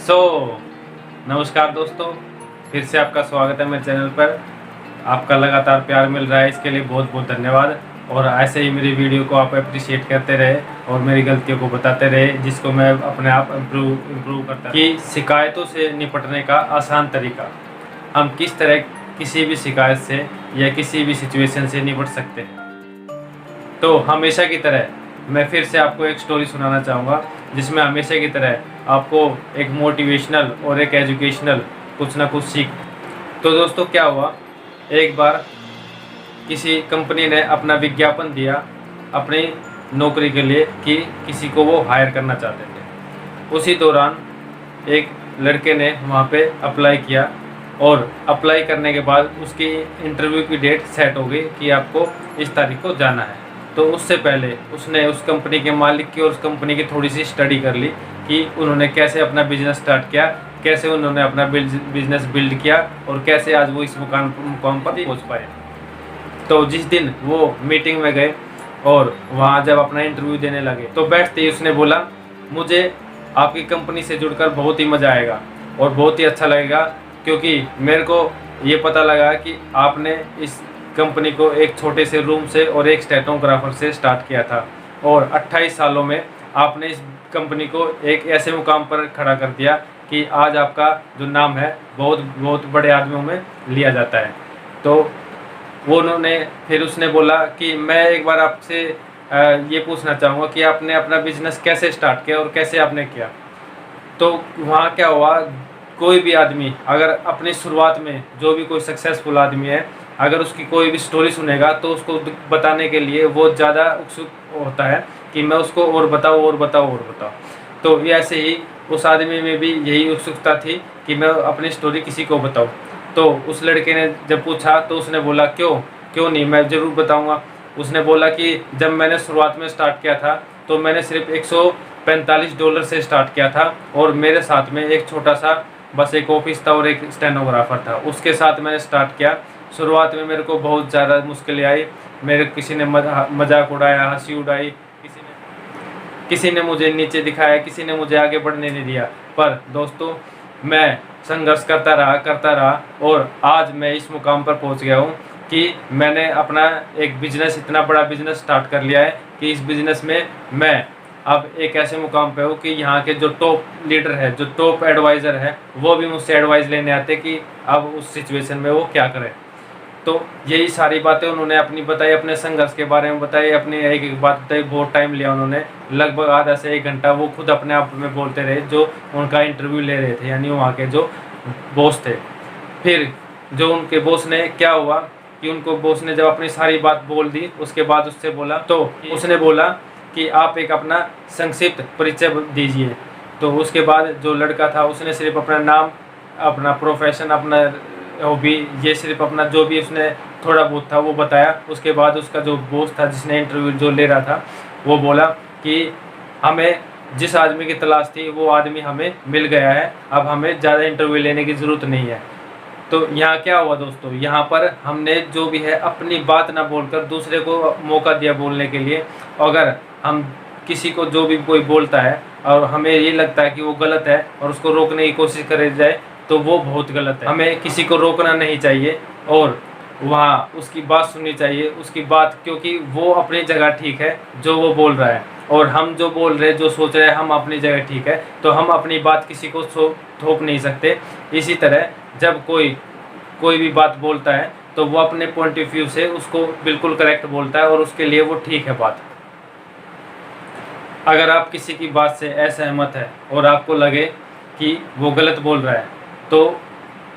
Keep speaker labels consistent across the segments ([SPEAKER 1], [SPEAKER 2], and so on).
[SPEAKER 1] सो नमस्कार दोस्तों, फिर से आपका स्वागत है मेरे चैनल पर। आपका लगातार प्यार मिल रहा है, इसके लिए बहुत बहुत धन्यवाद। और ऐसे ही मेरी वीडियो को आप अप्रिशिएट करते रहे और मेरी गलतियों को बताते रहे, जिसको मैं अपने आप इम्प्रूव करता कि शिकायतों से निपटने का आसान तरीका। हम किस तरह किसी भी शिकायत से या किसी भी सिचुएशन से निपट सकते हैं। तो हमेशा की तरह मैं फिर से आपको एक स्टोरी सुनाना चाहूँगा, जिसमें हमेशा की तरह आपको एक मोटिवेशनल और एक एजुकेशनल कुछ ना कुछ सीख। तो दोस्तों क्या हुआ, एक बार किसी कंपनी ने अपना विज्ञापन दिया अपनी नौकरी के लिए कि किसी को वो हायर करना चाहते थे। उसी दौरान एक लड़के ने वहाँ पे अप्लाई किया और अप्लाई करने के बाद उसकी इंटरव्यू की डेट सेट हो गई कि आपको इस तारीख को जाना है। तो उससे पहले उसने उस कंपनी के मालिक की और उस कंपनी की थोड़ी सी स्टडी कर ली कि उन्होंने कैसे अपना बिजनेस स्टार्ट किया, कैसे उन्होंने अपना बिजनेस बिल्ड किया और कैसे आज वो इस मुकाम पर पहुँच पाए। तो जिस दिन वो मीटिंग में गए और वहाँ जब अपना इंटरव्यू देने लगे तो बैठते ही उसने बोला, मुझे आपकी कंपनी से जुड़कर बहुत ही मज़ा आएगा और बहुत ही अच्छा लगेगा, क्योंकि मेरे को ये पता लगा कि आपने इस कंपनी को एक छोटे से रूम से और एक स्टेनोग्राफर से स्टार्ट किया था और 28 सालों में आपने इस कंपनी को एक ऐसे मुकाम पर खड़ा कर दिया कि आज आपका जो नाम है बहुत बहुत बड़े आदमियों में लिया जाता है। तो फिर उसने बोला कि मैं एक बार आपसे ये पूछना चाहूँगा कि आपने अपना बिजनेस कैसे स्टार्ट किया और कैसे आपने किया। तो वहाँ क्या हुआ, कोई भी आदमी अगर अपनी शुरुआत में जो भी कोई सक्सेसफुल आदमी है, अगर उसकी कोई भी स्टोरी सुनेगा तो उसको बताने के लिए वो ज़्यादा उत्सुक होता है कि मैं उसको और बताऊँ और बताऊँ और बताऊँ। तो ये ऐसे ही उस आदमी में भी यही उत्सुकता थी कि मैं अपनी स्टोरी किसी को बताऊँ। तो उस लड़के ने जब पूछा तो उसने बोला, क्यों नहीं, मैं ज़रूर बताऊँगा। उसने बोला कि जब मैंने शुरुआत में स्टार्ट किया था तो मैंने सिर्फ $145 से स्टार्ट किया था और मेरे साथ में एक छोटा सा बस एक ऑफिस था और एक स्टेनोग्राफर था, उसके साथ मैंने स्टार्ट किया। शुरुआत में मेरे को बहुत ज़्यादा मुश्किलें आई, मेरे किसी ने मजाक उड़ाया, हंसी उड़ाई, किसी ने मुझे नीचे दिखाया, किसी ने मुझे आगे बढ़ने नहीं दिया। पर दोस्तों मैं संघर्ष करता रहा और आज मैं इस मुकाम पर पहुंच गया हूं कि मैंने अपना एक बिजनेस, इतना बड़ा बिजनेस स्टार्ट कर लिया है कि इस बिजनेस में मैं अब एक ऐसे मुकाम पे हूँ कि यहाँ के जो टॉप लीडर है, जो टॉप एडवाइज़र है, वो भी मुझसे एडवाइस लेने आते कि अब उस सिचुएशन में वो क्या करें। तो यही सारी बातें उन्होंने अपनी बताई, अपने संघर्ष के बारे में बताई, अपनी एक एक बात बताई। बहुत टाइम लिया उन्होंने, लगभग आधा से 1 घंटा वो खुद अपने आप में बोलते रहे, जो उनका इंटरव्यू ले रहे थे, यानी वहाँ के जो बॉस थे। फिर जो उनके बॉस ने, क्या हुआ कि उनको बॉस ने जब अपनी सारी बात बोल दी, उसके बाद उससे बोला, तो उसने बोला कि आप एक अपना संक्षिप्त परिचय दीजिए। तो उसके बाद जो लड़का था उसने सिर्फ अपना नाम, अपना प्रोफेशन, अपना हॉबी, ये सिर्फ अपना जो भी उसने थोड़ा बहुत था वो बताया। उसके बाद उसका जो बॉस था, जिसने इंटरव्यू जो ले रहा था, वो बोला कि हमें जिस आदमी की तलाश थी वो आदमी हमें मिल गया है, अब हमें ज़्यादा इंटरव्यू लेने की ज़रूरत नहीं है। तो यहाँ क्या हुआ दोस्तों, यहाँ पर हमने जो भी है अपनी बात ना बोलकर दूसरे को मौका दिया बोलने के लिए। अगर हम किसी को जो भी कोई बोलता है और हमें ये लगता है कि वो गलत है और उसको रोकने की कोशिश करे जाए, तो वो बहुत गलत है। हमें किसी को रोकना नहीं चाहिए और वहाँ उसकी बात सुननी चाहिए, उसकी बात, क्योंकि वो अपनी जगह ठीक है जो वो बोल रहा है, और हम जो बोल रहे हैं, जो सोच रहे हैं, हम अपनी जगह ठीक है, तो हम अपनी बात किसी को थोप नहीं सकते। इसी तरह जब कोई भी बात बोलता है तो वो अपने पॉइंट ऑफ व्यू से उसको बिल्कुल करेक्ट बोलता है और उसके लिए वो ठीक है बात। अगर आप किसी की बात से असहमत है और आपको लगे कि वो गलत बोल रहा है, तो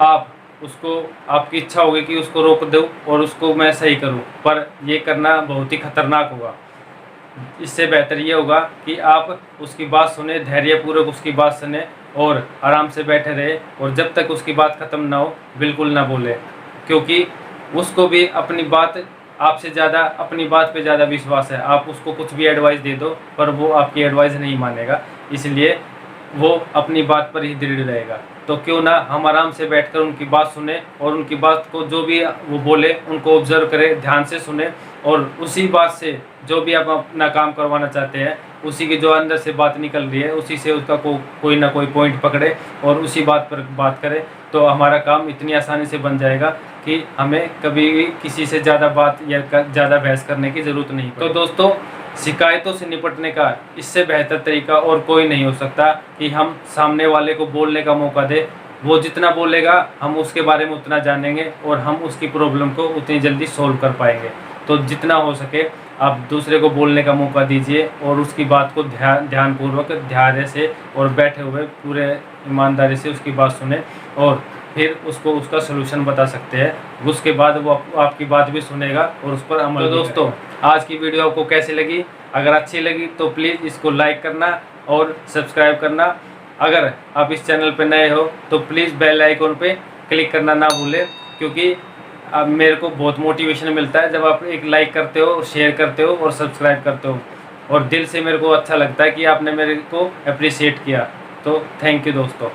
[SPEAKER 1] आप उसको, आपकी इच्छा होगी कि उसको रोक दो और उसको मैं सही करूं, पर ये करना बहुत ही खतरनाक होगा। इससे बेहतर ये होगा कि आप उसकी बात सुने, धैर्यपूर्वक उसकी बात सुने और आराम से बैठे रहे, और जब तक उसकी बात ख़त्म ना हो बिल्कुल ना बोले, क्योंकि उसको भी अपनी बात, आपसे ज़्यादा अपनी बात पे ज़्यादा विश्वास है। आप उसको कुछ भी एडवाइस दे दो पर वो आपकी एडवाइस नहीं मानेगा। इसलिए वो अपनी बात पर ही दृढ़ रहेगा। तो क्यों ना हम आराम से बैठकर उनकी बात सुने और उनकी बात को जो भी वो बोले उनको ऑब्जर्व करें, ध्यान से सुने और उसी बात से जो भी आप अपना काम करवाना चाहते हैं उसी की जो अंदर से बात निकल रही है उसी से उसका कोई ना कोई पॉइंट पकड़े और उसी बात पर बात करें। तो हमारा काम इतनी आसानी से बन जाएगा कि हमें कभी भी किसी से ज़्यादा बात या ज़्यादा बहस करने की ज़रूरत नहीं। तो दोस्तों, शिकायतों से निपटने का इससे बेहतर तरीका और कोई नहीं हो सकता कि हम सामने वाले को बोलने का मौका दें। वो जितना बोलेगा हम उसके बारे में उतना जानेंगे और हम उसकी प्रॉब्लम को उतनी जल्दी सॉल्व कर पाएंगे। तो जितना हो सके आप दूसरे को बोलने का मौका दीजिए और उसकी बात को ध्यानपूर्वक, धैर्य से और बैठे हुए पूरे ईमानदारी से उसकी बात सुने और फिर उसको उसका सलूशन बता सकते हैं। उसके बाद वो आपकी बात भी सुनेगा और उस पर अमल। तो दोस्तों, आज की वीडियो आपको कैसी लगी? अगर अच्छी लगी तो प्लीज़ इसको लाइक करना और सब्सक्राइब करना। अगर आप इस चैनल पर नए हो तो प्लीज़ बेल आइकन पे क्लिक करना ना भूलें, क्योंकि अब मेरे को बहुत मोटिवेशन मिलता है जब आप एक लाइक करते हो, शेयर करते हो और सब्सक्राइब करते हो और दिल से मेरे को अच्छा लगता है कि आपने मेरे को अप्रिशिएट किया। तो थैंक यू दोस्तों।